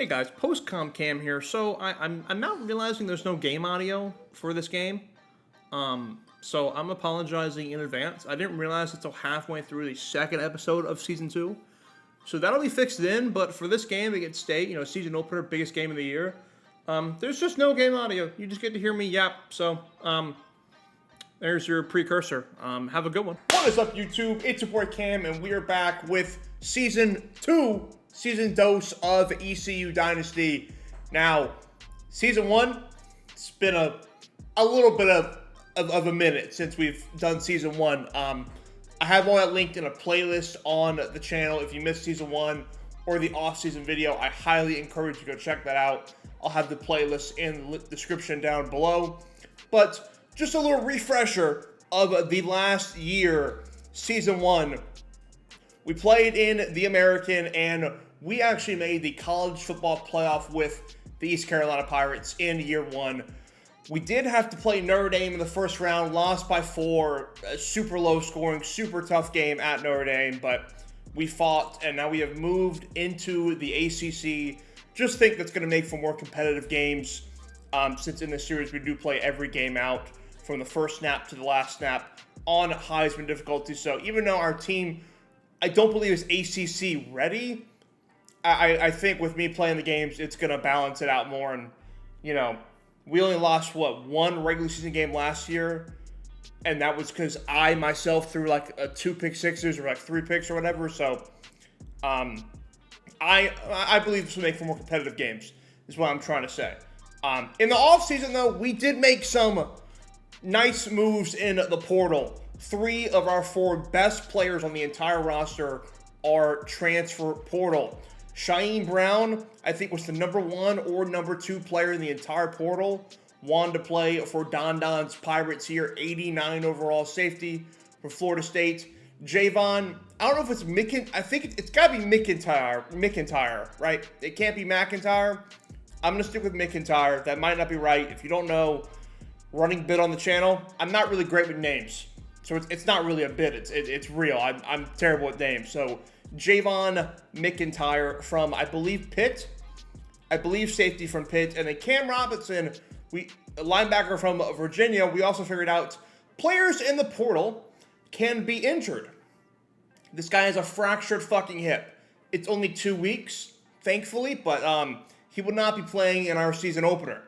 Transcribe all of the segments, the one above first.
Hey guys, post-com cam here. So I'm not realizing there's no game audio for this game. So I'm apologizing in advance. I didn't realize until halfway through the second episode of season 2. So that'll be fixed then, but for this game, Against State, season opener, biggest game of the year, there's just no game audio. You just get to hear me yap. So, there's your precursor. Have a good one. What is up, YouTube? It's your boy Cam, and we are back with season 2, season dose of ECU Dynasty. Now, season 1, it's been a little bit of a minute since we've done season 1. I have all that linked in a playlist on the channel. If you missed season 1 or the off-season video, I highly encourage you to go check that out. I'll have the playlist in the description down below. But just a little refresher of the last year, season 1. We played in the American, and we actually made the college football playoff with the East Carolina Pirates in year 1. We did have to play Notre Dame in the first round, lost by 4, super low scoring, super tough game at Notre Dame, but we fought, and now we have moved into the ACC. Just think that's going to make for more competitive games, since in this series we do play every game out from the first snap to the last snap on Heisman difficulty. So even though our team, I don't believe is ACC ready, I think with me playing the games, it's going to balance it out more. And, we only lost, one regular season game last year, and that was because I myself threw like 2 pick sixes or like 3 picks or whatever. So I believe this will make for more competitive games, is what I'm trying to say. In the offseason, though, we did make some nice moves in the portal. 3 of our 4 best players on the entire roster are transfer portal. Shaheem Brown, I think, was the number 1 or number 2 player in the entire portal. Wanted to play for Don Don's Pirates here. 89 overall safety for Florida State. Javon, I don't know if it's I think it's got to be McIntyre, right? It can't be McIntyre. I'm going to stick with McIntyre. That might not be right. If you don't know, running bit on the channel, I'm not really great with names. So it's not really a bit. It's real. I'm terrible at names. So Javon McIntyre from, I believe, Pitt. I believe safety from Pitt. And then Cam Robinson, a linebacker from Virginia. We also figured out players in the portal can be injured. This guy has a fractured fucking hip. It's only 2 weeks, thankfully, but he will not be playing in our season opener.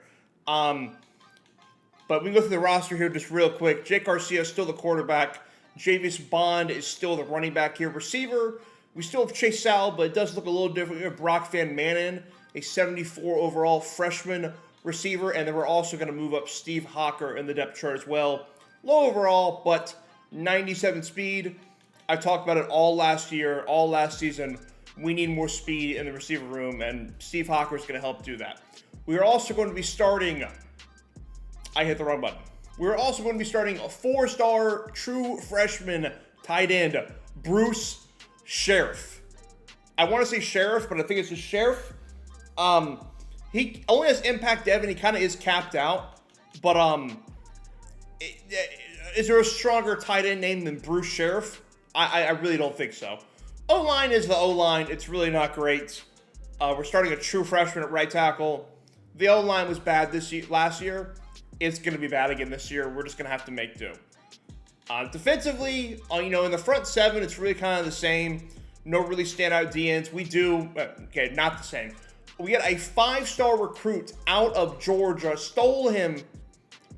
But we go through the roster here just real quick. Jake Garcia is still the quarterback. Javis Bond is still the running back here. Receiver, we still have Chase Sal, but it does look a little different. We have Brock Van Manen, a 74 overall freshman receiver. And then we're also going to move up Steve Hawker in the depth chart as well. Low overall, but 97 speed. I talked about it all last year, all last season. We need more speed in the receiver room, and Steve Hawker is going to help do that. We are also going to be starting... I hit the wrong button. We're also going to be starting a 4-star true freshman tight end, Bruce Sheriff. I want to say Sheriff, but I think it's just Sheriff. He only has impact dev, and he kind of is capped out. But is there a stronger tight end name than Bruce Sheriff? I really don't think so. O-line is the O-line. It's really not great. We're starting a true freshman at right tackle. The O-line was bad last year. It's going to be bad again this year. We're just going to have to make do. Defensively, in the front 7, it's really kind of the same. No really standout DNs. We do, not the same. We got a 5-star recruit out of Georgia, stole him,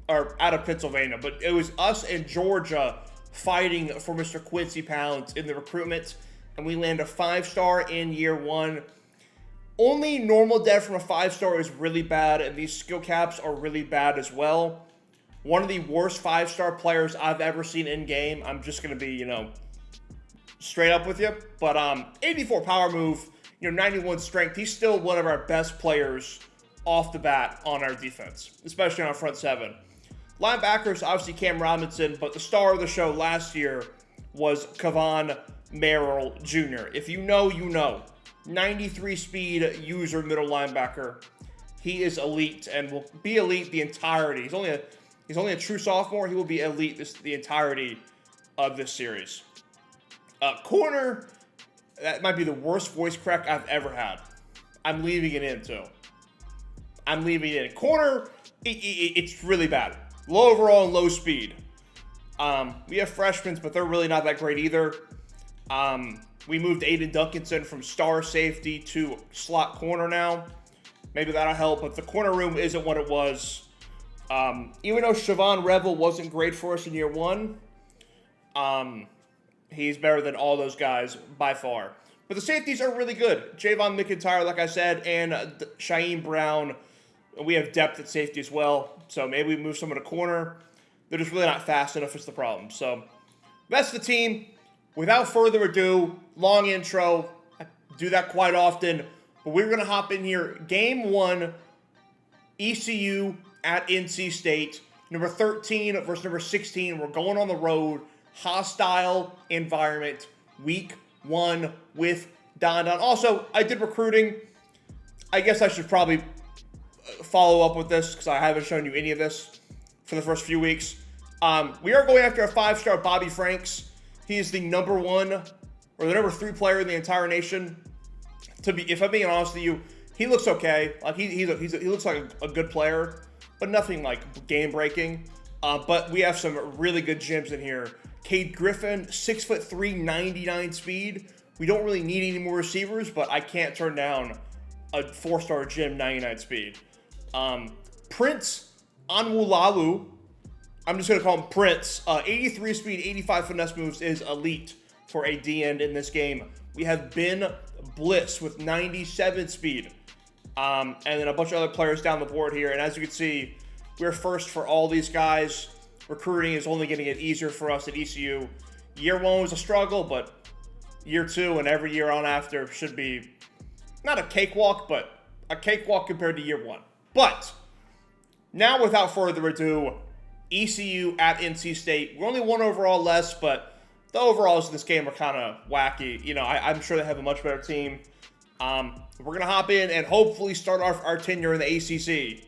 or out of Pennsylvania, but it was us and Georgia fighting for Mr. Quincy Pounds in the recruitment, and we land a 5-star in year 1. Only normal dev from a 5-star is really bad, and these skill caps are really bad as well. One of the worst 5-star players I've ever seen in-game. I'm just going to be, straight up with you. But 84 power move, 91 strength. He's still one of our best players off the bat on our defense, especially on our front 7. Linebackers, obviously Cam Robinson, but the star of the show last year was Kavon Merrill Jr. If you know, you know. 93 speed user middle linebacker. He is elite and will be elite the entirety. He's only a true sophomore. He will be elite the entirety of this series. Corner, that might be the worst voice crack I've ever had. I'm leaving it in, too. I'm leaving it in. Corner, it's really bad. Low overall and low speed. We have freshmen, but they're really not that great either. We moved Aiden Duncanson from star safety to slot corner now. Maybe that'll help, but the corner room isn't what it was. Even though Siobhan Revel wasn't great for us in year one, he's better than all those guys by far. But the safeties are really good. Javon McIntyre, like I said, and Shaheem Brown. We have depth at safety as well, so maybe we move someone to corner. They're just really not fast enough is the problem. So that's the team. Without further ado, long intro. I do that quite often. But we're going to hop in here. Game 1, ECU at NC State. Number 13 versus number 16. We're going on the road. Hostile environment. Week 1 with Don. Also, I did recruiting. I guess I should probably follow up with this because I haven't shown you any of this for the first few weeks. We are going after a 5-star Bobby Franks. He is the number 1 or the number 3 player in the entire nation. If I'm being honest with you, he looks okay. Like he looks like a good player, but nothing like game breaking. But we have some really good gyms in here. Cade Griffin, 6'3", 99 speed. We don't really need any more receivers, but I can't turn down a 4-star gym, 99 speed. Prince Anwulalu, I'm just going to call him Prince. 83 speed, 85 finesse moves is elite for a D-end in this game. We have Ben Bliss with 97 speed. And then a bunch of other players down the board here. And as you can see, we're first for all these guys. Recruiting is only going to get easier for us at ECU. Year 1 was a struggle, but year 2 and every year on after should be not a cakewalk, but a cakewalk compared to year 1. But now, without further ado, ECU at NC State. We're only 1 overall less, but the overalls in this game are kind of wacky. You know, I'm sure they have a much better team. We're going to hop in and hopefully start our tenure in the ACC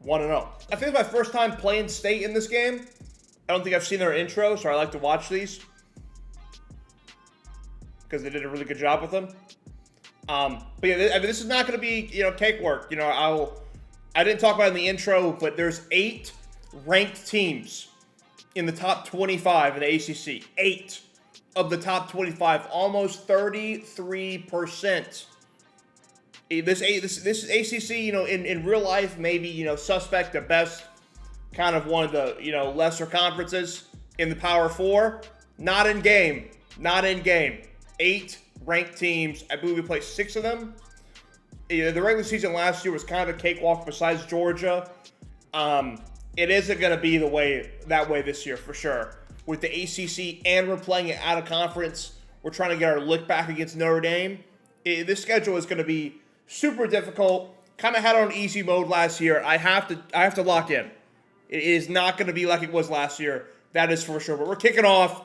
1-0. I think it's my first time playing State in this game. I don't think I've seen their intro, so I like to watch these because they did a really good job with them. But yeah, I mean, this is not going to be, cakewalk. I didn't talk about it in the intro, but there's 8 ranked teams in the top 25 in the ACC. 8 of the top 25, almost 33%. This ACC, in real life, maybe, suspect at best, kind of one of the, lesser conferences in the Power 4. Not in game. 8 ranked teams. I believe we played 6 of them. The regular season last year was kind of a cakewalk besides Georgia. It isn't going to be that way this year for sure. With the ACC and we're playing it out of conference, we're trying to get our lick back against Notre Dame. This schedule is going to be super difficult. Kind of had it on easy mode last year. I have to lock in. It is not going to be like it was last year. That is for sure. But we're kicking off,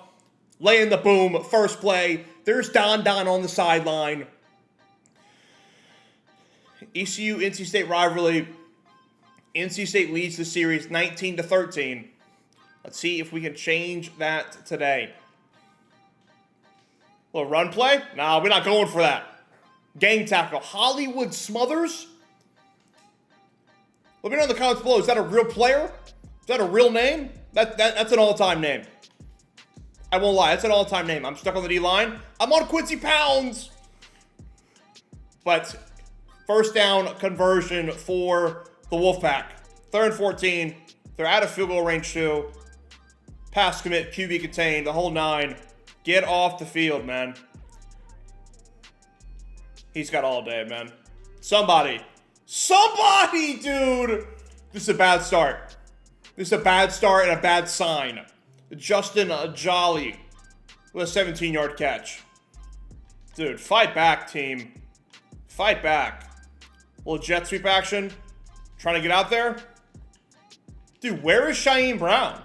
laying the boom, first play. There's Don on the sideline. ECU NC State rivalry. NC State leads the series 19-13. Let's see if we can change that today. Little run play? Nah, we're not going for that. Gang tackle. Hollywood Smothers? Let me know in the comments below. Is that a real player? Is that a real name? That's an all-time name. I won't lie. That's an all-time name. I'm stuck on the D-line. I'm on Quincy Pounds. But first down conversion for the Wolfpack. 3rd and 14. They're out of field goal range too. Pass commit, QB contained, the whole 9. Get off the field, man. He's got all day, man. Somebody, dude! This is a bad start. This is a bad start and a bad sign. Justin Jolly with a 17-yard catch. Dude, fight back, team. Fight back. Little jet sweep action. Trying to get out there. Dude, where is Shaheem Brown?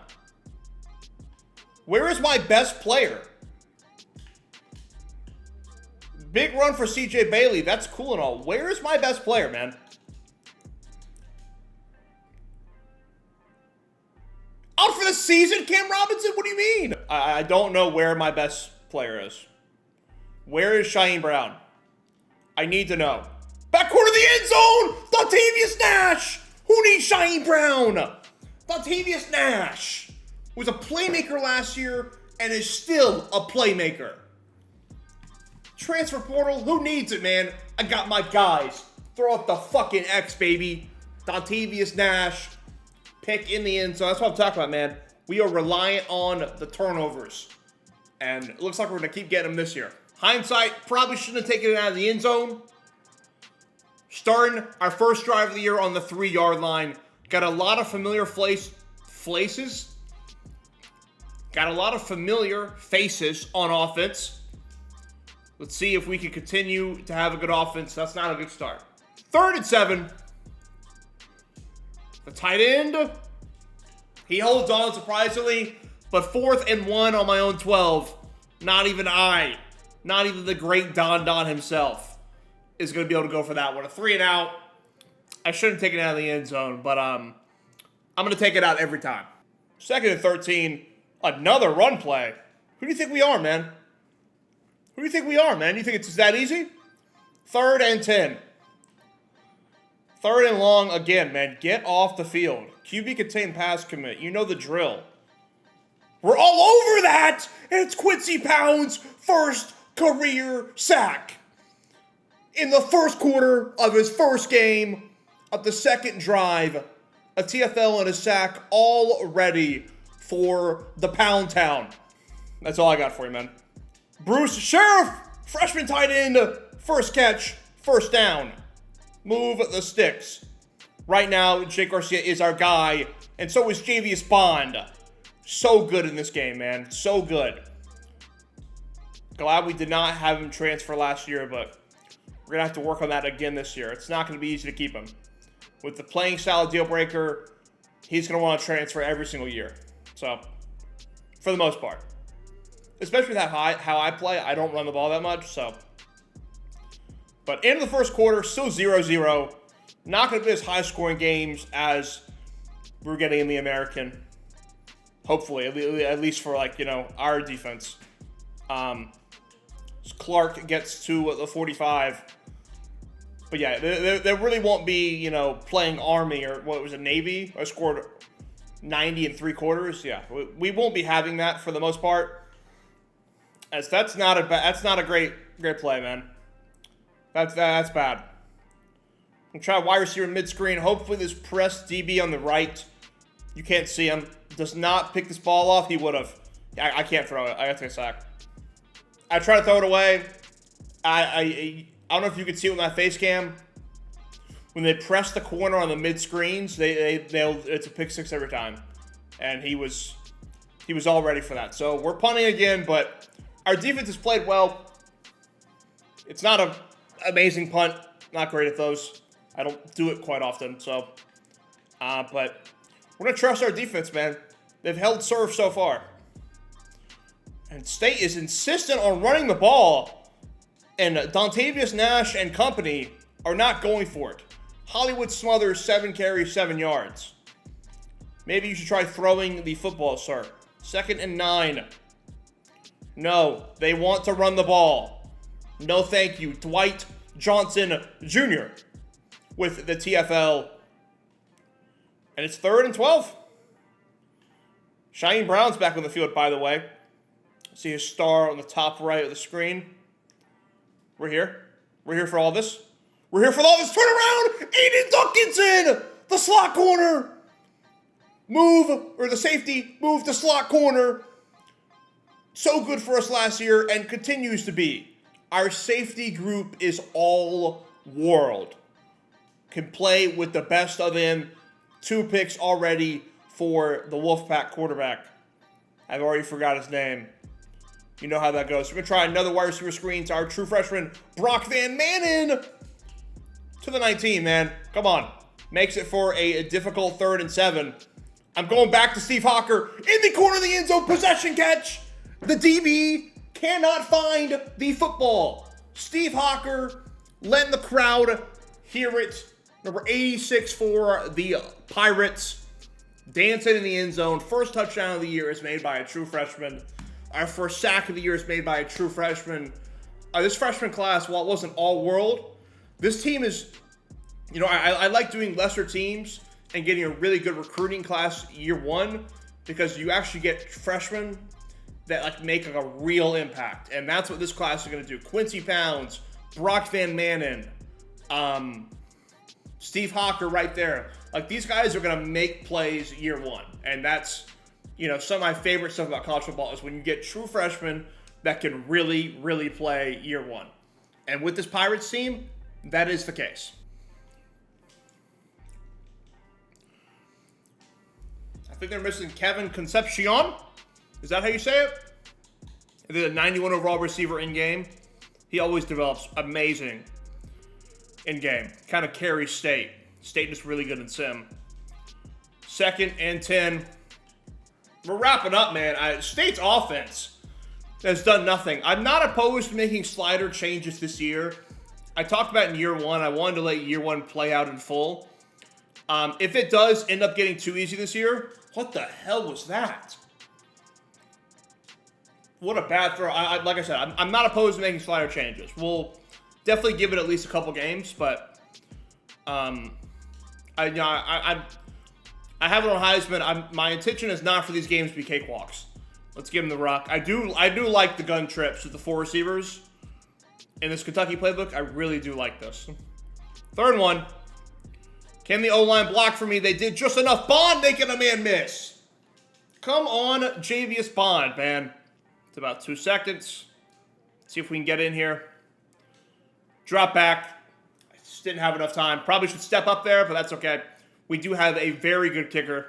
Where is my best player? Big run for CJ Bailey. That's cool and all. Where is my best player, man? Out for the season, Cam Robinson? What do you mean? I don't know where my best player is. Where is Shaheem Brown? I need to know. Back corner of the end zone. Dontavius Nash. Who needs Shyheim Brown? Dontavius Nash was a playmaker last year and is still a playmaker. Transfer portal, who needs it, man? I got my guys. Throw up the fucking X, baby. Dontavius Nash, pick in the end zone. That's what I'm talking about, man. We are reliant on the turnovers. And it looks like we're going to keep getting them this year. Hindsight, probably shouldn't have taken it out of the end zone. Starting our first drive of the year on the 3-yard line. Got a lot of familiar faces. Got a lot of familiar faces on offense. Let's see if we can continue to have a good offense. That's not a good start. 3rd and 7. The tight end. He holds on surprisingly. But 4th and 1 on my own 12. Not even the great Don himself is going to be able to go for that one. A 3 and out. I shouldn't take it out of the end zone, but I'm going to take it out every time. 2nd and 13. Another run play. Who do you think we are, man? Who do you think we are, man? You think it's that easy? 3rd and 10. 3rd and long again, man. Get off the field. QB contain pass commit. You know the drill. We're all over that, and it's Quincy Pound's first career sack. In the first quarter of his first game of the second drive, a TFL and a sack all ready for the Pound Town. That's all I got for you, man. Bruce Sheriff, freshman tight end, first catch, first down. Move the sticks. Right now, Jake Garcia is our guy, and so is Javius Bond. So good in this game, man. So good. Glad we did not have him transfer last year, but we're going to have to work on that again this year. It's not going to be easy to keep him. With the playing style deal breaker, he's going to want to transfer every single year. So, for the most part. Especially with how I play, I don't run the ball that much, so. But into the first quarter, still 0-0. Not going to be as high-scoring games as we're getting in the American. Hopefully, at least for, our defense. Clark gets to the 45. But yeah, there really won't be, playing Army or what was it, Navy? I scored 90 in 3 quarters. Yeah, we won't be having that for the most part. As that's not a great play, man. That's bad. I'm trying wide receiver mid-screen. Hopefully this press DB on the right, you can't see him, does not pick this ball off. He would have. I can't throw it. I got to take a sack. I try to throw it away. I don't know if you can see it with my face cam. When they press the corner on the mid-screens, it's a pick six every time. And he was all ready for that. So we're punting again, but our defense has played well. It's not an amazing punt. Not great at those. I don't do it quite often. So, but we're going to trust our defense, man. They've held serve so far. And State is insistent on running the ball. And Dontavius Nash and company are not going for it. Hollywood Smothers, 7 carries, 7 yards. Maybe you should try throwing the football, sir. 2nd and 9. No, they want to run the ball. No thank you. Dwight Johnson Jr. with the TFL. And it's 3rd and 12. Shyheim Brown's back on the field, by the way. See his star on the top right of the screen. We're here. We're here for all this. We're here for all this. Turn around. Aiden Duncanson, the slot corner. The safety, move to slot corner. So good for us last year and continues to be. Our safety group is all world. Can play with the best of them. 2 picks already for the Wolfpack quarterback. I've already forgot his name. You know how that goes. We're going to try another wide receiver screen to our true freshman, Brock Van Manen. To the 19, man. Come on. Makes it for a difficult 3rd and 7. I'm going back to Steve Hawker in the corner of the end zone. Possession catch. The DB cannot find the football. Steve Hawker letting the crowd hear it. Number 86 for the Pirates. Dancing in the end zone. First touchdown of the year is made by a true freshman. Our first sack of the year is made by a true freshman. This freshman class, while it wasn't all world, This team is, you know, I like doing lesser teams and getting a really good recruiting class year one because you actually get freshmen that like make like a real impact. And that's what this class is going to do. Quincy Pounds, Brock Van Manen, Steve Hawker right there. Like, these guys are going to make plays year one. And that's, you know, some of my favorite stuff about college football is when you get true freshmen that can really, really play year one. And with this Pirates team, that is the case. I think they're missing Kevin Concepcion. Is that how you say it? They're a 91 overall receiver in game. He always develops amazing in game. Kind of carries State. State is really good in sim. 2nd and 10. We're wrapping up, man. State's offense has done nothing. I'm not opposed to making slider changes this year. I talked about in year one. I wanted to let year one play out in full. If it does end up getting too easy this year, what the hell was that? What a bad throw. Like I said, I'm not opposed to making slider changes. We'll definitely give it at least a couple games, but I have it on Heisman. My intention is not for these games to be cakewalks. Let's give him the rock. I do like the gun trips with the 4 receivers in this Kentucky playbook. I really do like this. 3rd one. Can the O-line block for me? They did just enough. Bond making a man miss. Come on, Javius Bond, man. It's about 2 seconds. See if we can get in here. Drop back. I just didn't have enough time. Probably should step up there, but that's okay. We do have a very good kicker.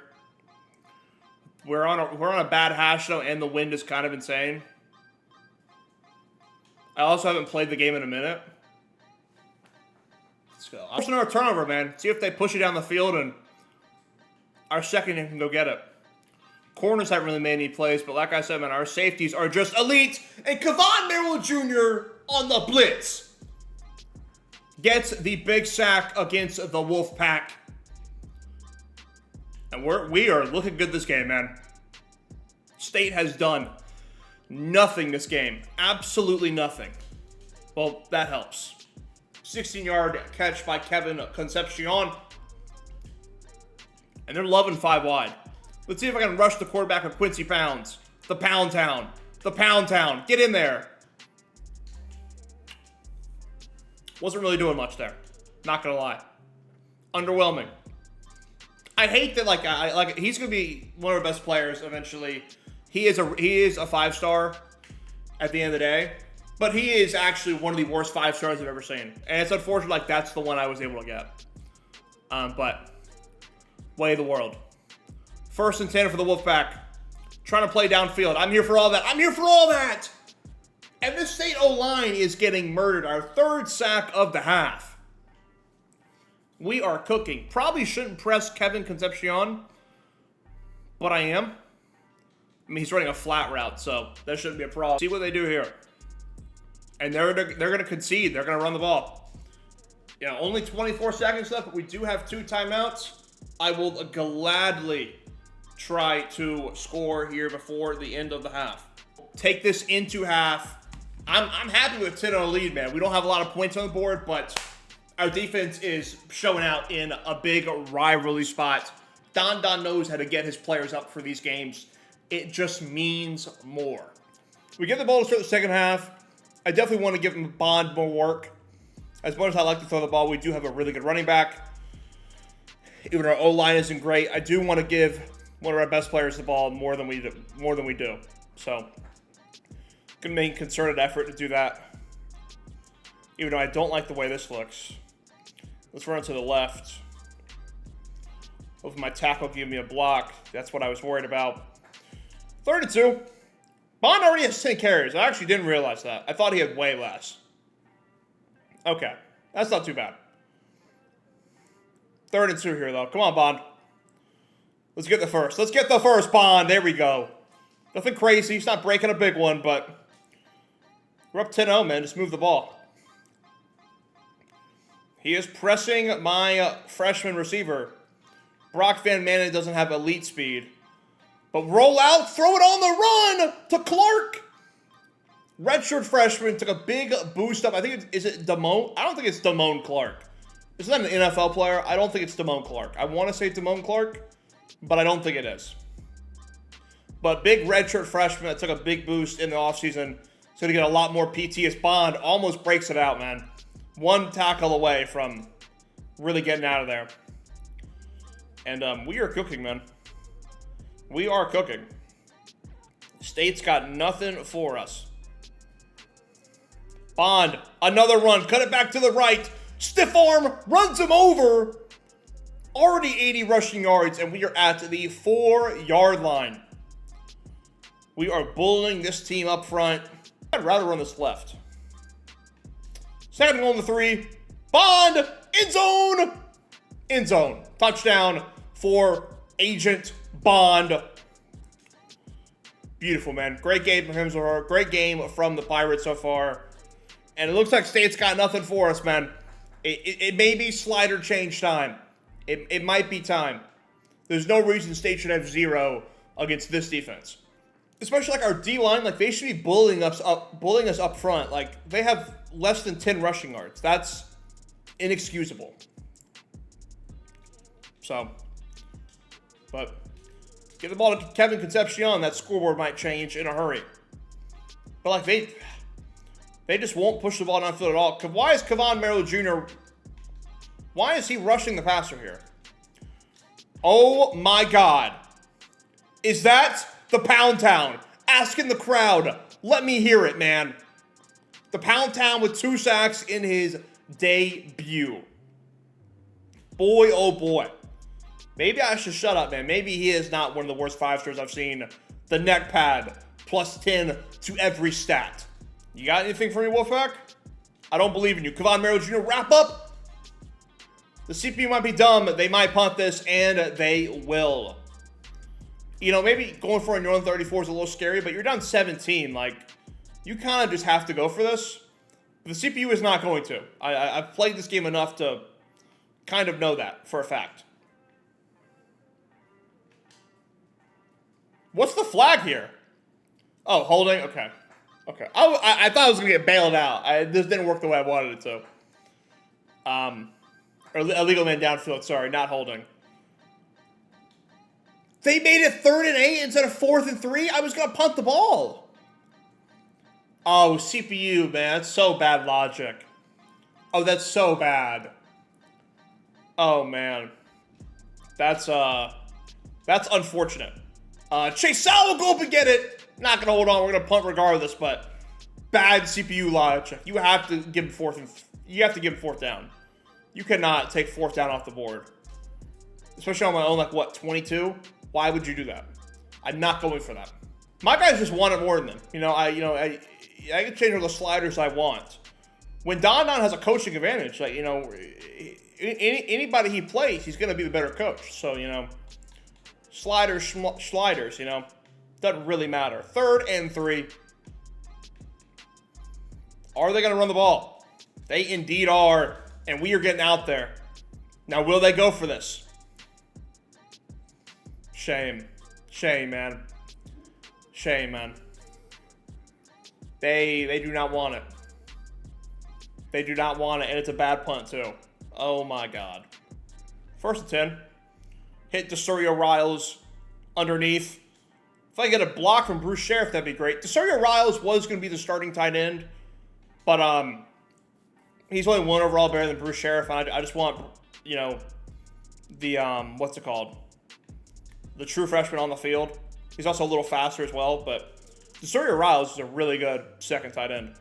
We're on a bad hash though, and the wind is kind of insane. I also haven't played the game in a minute. Let's go. I'll another turnover, man. See if they push it down the field and our second can go get it. Corners haven't really made any plays, but like I said, man, our safeties are just elite. And Kevon Merrill Jr. on the blitz gets the big sack against the Wolfpack. And we are looking good this game, man. State has done nothing this game. Absolutely nothing. Well, that helps. 16-yard catch by Kevin Concepcion. And they're loving 5 wide. Let's see if I can rush the quarterback with Quincy Pounds. The Pound Town. The Pound Town. Get in there. Wasn't really doing much there. Not going to lie. Underwhelming. I hate that, like he's going to be one of our best players eventually. He is a 5-star at the end of the day. But he is actually one of the worst 5-stars I've ever seen. And it's unfortunate, like, that's the one I was able to get. But, way of the world. 1st and 10 for the Wolfpack. Trying to play downfield. I'm here for all that. I'm here for all that! And this State O-line is getting murdered. Our 3rd sack of the half. We are cooking. Probably shouldn't press Kevin Concepcion, but I am. I mean, he's running a flat route, so that shouldn't be a problem. See what they do here. And they're going to concede. They're going to run the ball. You know, only 24 seconds left, but we do have 2 timeouts. I will gladly try to score here before the end of the half. Take this into half. I'm happy with a 10-0 lead, man. We don't have a lot of points on the board, but our defense is showing out in a big rivalry spot. Don knows how to get his players up for these games. It just means more. We get the ball to start the second half. I definitely want to give him Bond more work. As much as I like to throw the ball, we do have a really good running back. Even our O-line isn't great. I do want to give one of our best players the ball more than we do. So, gonna make a concerted effort to do that. Even though I don't like the way this looks. Let's run to the left. Hopefully my tackle give me a block. That's what I was worried about. 3rd and 2. Bond already has 10 carries. I actually didn't realize that. I thought he had way less. Okay. That's not too bad. 3rd and 2 here, though. Come on, Bond. Let's get the first. Let's get the first, Bond. There we go. Nothing crazy. He's not breaking a big one, but we're up 10-0, man. Just move the ball. He is pressing my freshman receiver. Brock Van Manen doesn't have elite speed. But roll out, throw it on the run to Clark. Redshirt freshman took a big boost up. I think is it Damone? I don't think it's Damone Clark. It's not an NFL player. I don't think it's Damone Clark. I want to say Damone Clark, but I don't think it is. But big redshirt freshman that took a big boost in the offseason. He's going to get a lot more PT. As Bond almost breaks it out, man. One tackle away from really getting out of there. And we are cooking, man. We are cooking. State's got nothing for us. Bond, another run. Cut it back to the right. Stiff arm, runs him over. Already 80 rushing yards, and we are at the 4-yard line. We are bullying this team up front. I'd rather run this left. Second and goal on the 3. Bond, end zone. End zone. Touchdown for Agent Bond. Beautiful, man. Great game from him so far. Great game from the Pirates so far. And it looks like State's got nothing for us, man. It may be slider change time. It might be time. There's no reason State should have 0 against this defense. Especially like our D-line, like they should be bullying us up front. Like they have less than 10 rushing yards. That's inexcusable. So, but get the ball to Kevin Concepcion. That scoreboard might change in a hurry. But like they just won't push the ball downfield at all. Why is Kevon Merrill Jr. Why is he rushing the passer here? Oh my God. Is that the Pound Town? Asking the crowd. Let me hear it, man. The Pound Town with 2 sacks in his debut. Boy, oh boy. Maybe I should shut up, man. Maybe he is not one of the worst 5-stars I've seen. The neck pad, plus 10 to every stat. You got anything for me, Wolfpack? I don't believe in you. Kevon Merrill Jr., wrap up. The CPU might be dumb. They might punt this, and they will. You know, maybe going for a your own 34 is a little scary, but you're down 17. Like, you kind of just have to go for this. But the CPU is not going to. I've played this game enough to kind of know that for a fact. What's the flag here? Oh, holding? Okay. Okay. I thought I was going to get bailed out. This didn't work the way I wanted it to. Or illegal man downfield, sorry, not holding. They made it 3rd and 8 instead of 4th and 3? I was going to punt the ball. Oh, CPU, man. That's so bad logic. Oh, that's so bad. Oh, man. That's unfortunate. Chase Sal will go up and get it. Not going to hold on. We're going to punt regardless, but bad CPU logic. You have to give him 4th down. You cannot take 4th down off the board. Especially on my own, like, what, 22? Why would you do that? I'm not going for that. My guys just want it more than them. I can change all the sliders I want. When Don has a coaching advantage, like, anybody he plays, he's going to be the better coach. So, sliders, doesn't really matter. 3rd and 3. Are they going to run the ball? They indeed are, and we are getting out there. Now, will they go for this? Shame. Shame, man. Shame, man. They do not want it. They do not want it, and it's a bad punt, too. Oh, my God. 1st and 10. Hit DeSurio Riles underneath. If I get a block from Bruce Sheriff, that'd be great. DeSurio Riles was going to be the starting tight end, but he's only 1 overall better than Bruce Sheriff, and I just want, the, what's it called? The true freshman on the field. He's also a little faster as well, but DeSurio Riles is a really good second tight end.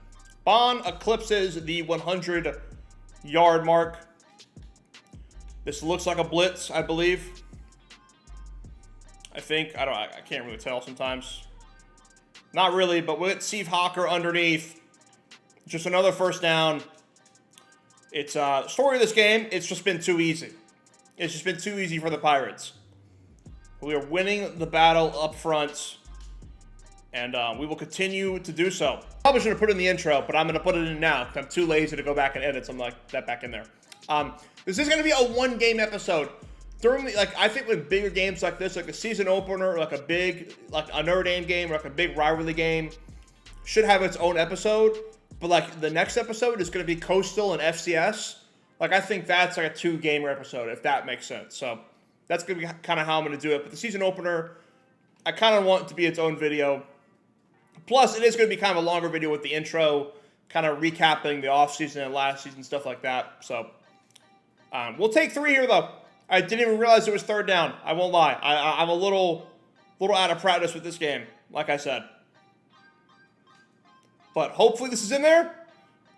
Bond eclipses the 100-yard mark. This looks like a blitz, I believe. I think. I can't really tell sometimes. Not really, but with Steve Hawker underneath. Just another 1st down. It's story of this game, it's just been too easy. It's just been too easy for the Pirates. We are winning the battle up front, and we will continue to do so. Probably should have put it in the intro, but I'm going to put it in now because I'm too lazy to go back and edit something like that back in there. This is going to be a 1-game episode. I think with bigger games like this, like a season opener, like a big, like a Notre Dame game, or like a big rivalry game, should have its own episode, but like the next episode is going to be Coastal and FCS. Like I think that's like a 2-gamer episode, if that makes sense. So that's going to be kind of how I'm going to do it. But the season opener, I kind of want it to be its own video. Plus, it is going to be kind of a longer video with the intro, kind of recapping the offseason and last season, stuff like that. So we'll take 3 here, though. I didn't even realize it was 3rd down. I won't lie. I'm a little out of practice with this game, like I said. But hopefully this is in there.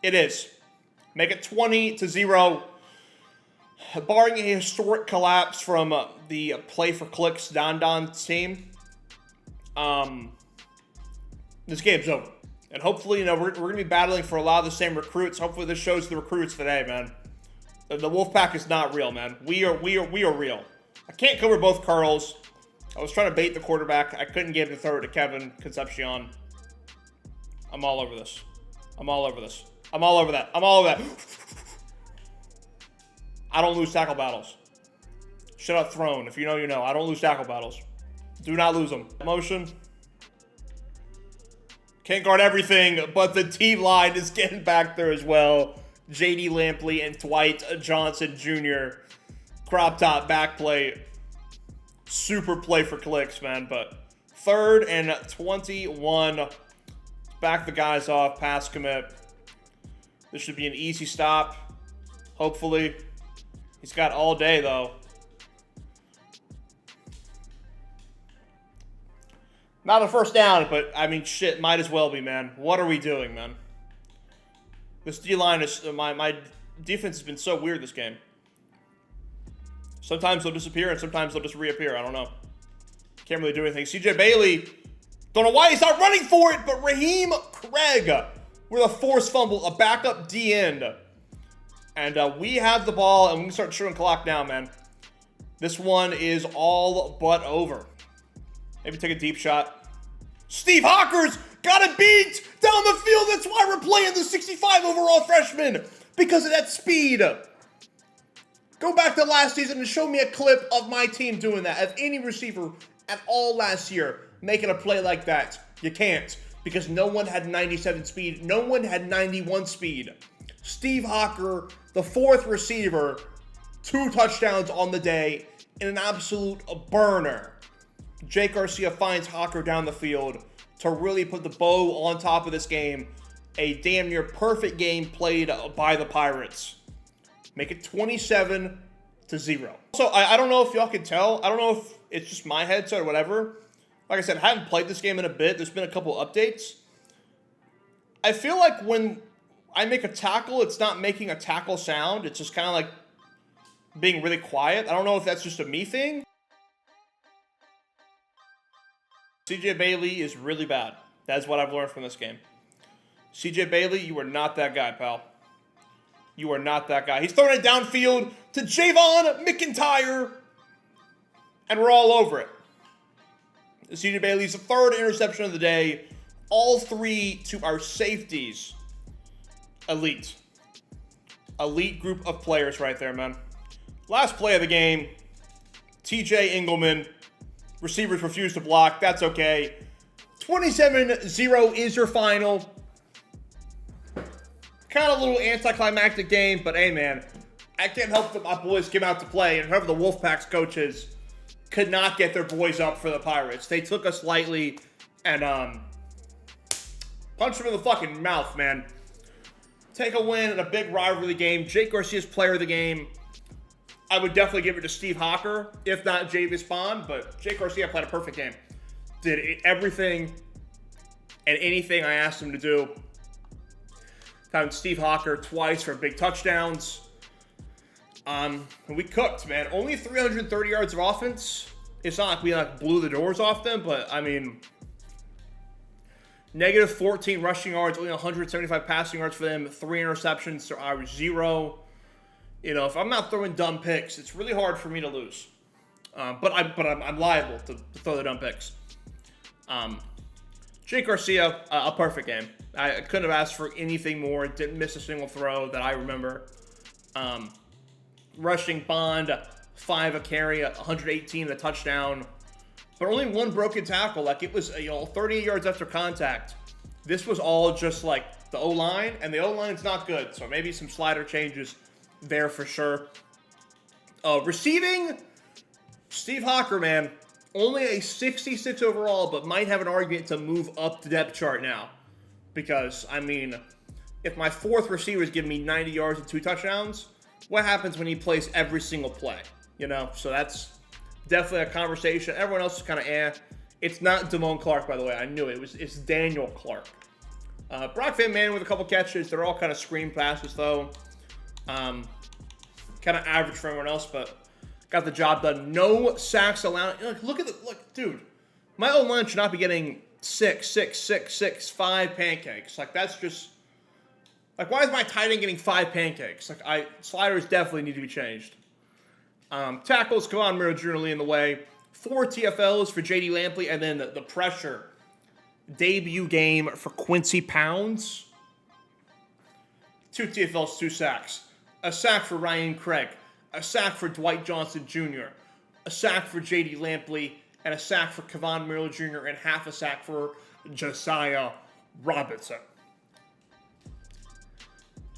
It is. Make it 20-0. Barring a historic collapse from the Play for Clicks Don team, this game's over. And hopefully, you know, we're going to be battling for a lot of the same recruits. Hopefully this shows the recruits today, man. The Wolfpack is not real, man. We are real. I can't cover both curls. I was trying to bait the quarterback. I couldn't get him to throw it to Kevin Concepcion. I'm all over this. I'm all over this. I'm all over that. I'm all over that. I don't lose tackle battles. Shut up, throne. If you know, you know. I don't lose tackle battles. Do not lose them. Motion. Can't guard everything, but the T-line is getting back there as well. J.D. Lampley and Dwight Johnson Jr. Crop top back play. Super play for clicks, man. But 3rd and 21. Back the guys off. Pass commit. This should be an easy stop. Hopefully. He's got all day, though. Not a first down, but, I mean, shit, might as well be, man. What are we doing, man? This D-line is... My defense has been so weird this game. Sometimes they'll disappear, and sometimes they'll just reappear. I don't know. Can't really do anything. CJ Bailey, don't know why he's not running for it, but Raheem Craig with a forced fumble, a backup D-end. And we have the ball, and we can start chewing clock now, man. This one is all but over. Maybe take a deep shot. Steve Hawkers got it beat down the field. That's why we're playing the 65 overall freshman, because of that speed. Go back to last season and show me a clip of my team doing that. Of any receiver at all last year making a play like that. You can't, because no one had 97 speed. No one had 91 speed. Steve Hawker, the 4th receiver, 2 touchdowns on the day in an absolute burner. Jake Garcia finds Hawker down the field to really put the bow on top of this game. A damn near perfect game played by the Pirates. Make it 27-0. So I don't know if y'all can tell. I don't know if it's just my headset or whatever. Like I said, I haven't played this game in a bit. There's been a couple updates. I feel like when I make a tackle, it's not making a tackle sound. It's just kind of like being really quiet. I don't know if that's just a me thing. CJ Bailey is really bad. That's what I've learned from this game. CJ Bailey, you are not that guy, pal. You are not that guy. He's throwing it downfield to Javon McIntyre, and we're all over it. CJ Bailey's the 3rd interception of the day. All 3 to our safeties. Elite. Elite group of players right there, man. Last play of the game. TJ Engelman. Receivers refuse to block. That's okay. 27-0 is your final. Kind of a little anticlimactic game, but hey, man. I can't help that my boys came out to play, and whoever the Wolfpack's coaches could not get their boys up for the Pirates. They took us lightly and punched them in the fucking mouth, man. Take a win in a big rivalry game. Jake Garcia's player of the game. I would definitely give it to Steve Hawker, if not Javis Bond, but Jake Garcia played a perfect game. Did everything and anything I asked him to do. Found Steve Hawker twice for big touchdowns. And we cooked, man. Only 330 yards of offense. It's not like we blew the doors off them, but I mean, negative 14 rushing yards, only 175 passing yards for them, 3 interceptions to our 0. You know, if I'm not throwing dumb picks, it's really hard for me to lose. But I'm liable to throw the dumb picks. Jake Garcia, a perfect game. I couldn't have asked for anything more. Didn't miss a single throw that I remember. Rushing Bond, 5 a carry, 118 a touchdown. But only 1 broken tackle. Like, it was, 38 yards after contact. This was all just like the O-line, and the O-line's not good, so maybe some slider changes there for sure. Receiving, Steve Hawker, man, only a 66 overall, but might have an argument to move up the depth chart now. Because, I mean, if my fourth receiver is giving me 90 yards and 2 touchdowns, what happens when he plays every single play? You know, so that's definitely a conversation. Everyone else is kind of It's not Damone Clark, by the way. I knew it. It's Daniel Clark. Brock Van Manning with a couple catches. They're all kind of screen passes, though. Kind of average for everyone else, but got the job done. No sacks allowed. Look, dude. My O-line should not be getting 5 pancakes. Like, that's just... Like, why is my tight end getting 5 pancakes? Like, sliders definitely need to be changed. Tackles, Kevon Miller Jr. leading the way. 4 TFLs for J.D. Lampley, and then the pressure. Debut game for Quincy Pounds. 2 TFLs, 2 sacks. A sack for Ryan Craig. A sack for Dwight Johnson Jr. A sack for J.D. Lampley. And a sack for Kevon Miller Jr. And half a sack for Josiah Robinson.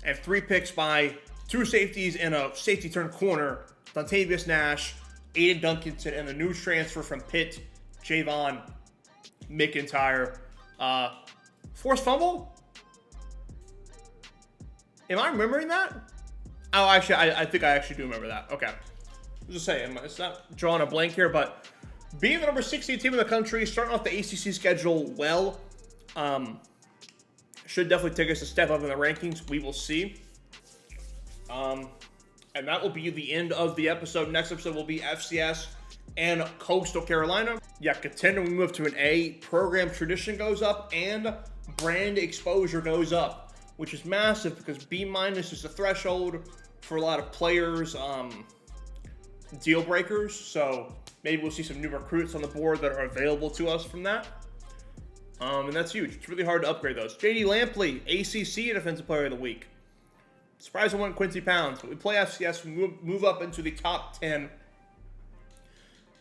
And 3 picks by 2 safeties and a safety turn corner. Dontavius Nash, Aiden Duncanson, and the new transfer from Pitt, Javon McIntyre. Forced fumble? Am I remembering that? Oh, actually, I think I actually do remember that. Okay. I was just saying, it's not drawing a blank here, but being the number 16 team in the country, starting off the ACC schedule well, should definitely take us a step up in the rankings. We will see. And that will be the end of the episode. Next episode will be FCS and Coastal Carolina. Yeah, contender, we move to an A. Program tradition goes up and brand exposure goes up, which is massive because B- is the threshold for a lot of players, deal breakers. So maybe we'll see some new recruits on the board that are available to us from that. And that's huge. It's really hard to upgrade those. J.D. Lampley, ACC Defensive Player of the Week. Surprised I went Quincy Pounds, but we play FCS, we move up into the top 10.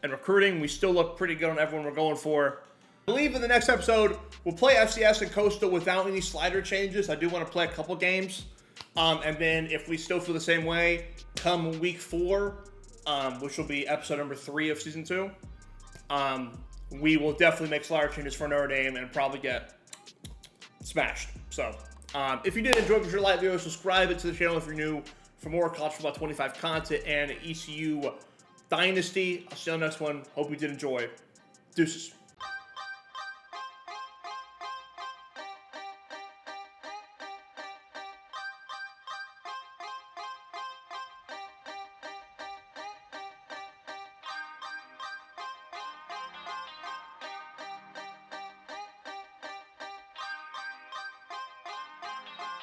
And recruiting, we still look pretty good on everyone we're going for. I believe in the next episode, we'll play FCS and Coastal without any slider changes. I do want to play a couple games. And then if we still feel the same way, come week 4, which will be episode number 3 of season 2, we will definitely make slider changes for Notre Dame and probably get smashed. So... if you did enjoy, be sure to like the video, subscribe to the channel if you're new for more college football 25 content and ECU Dynasty. I'll see you on the next one. Hope you did enjoy. Deuces.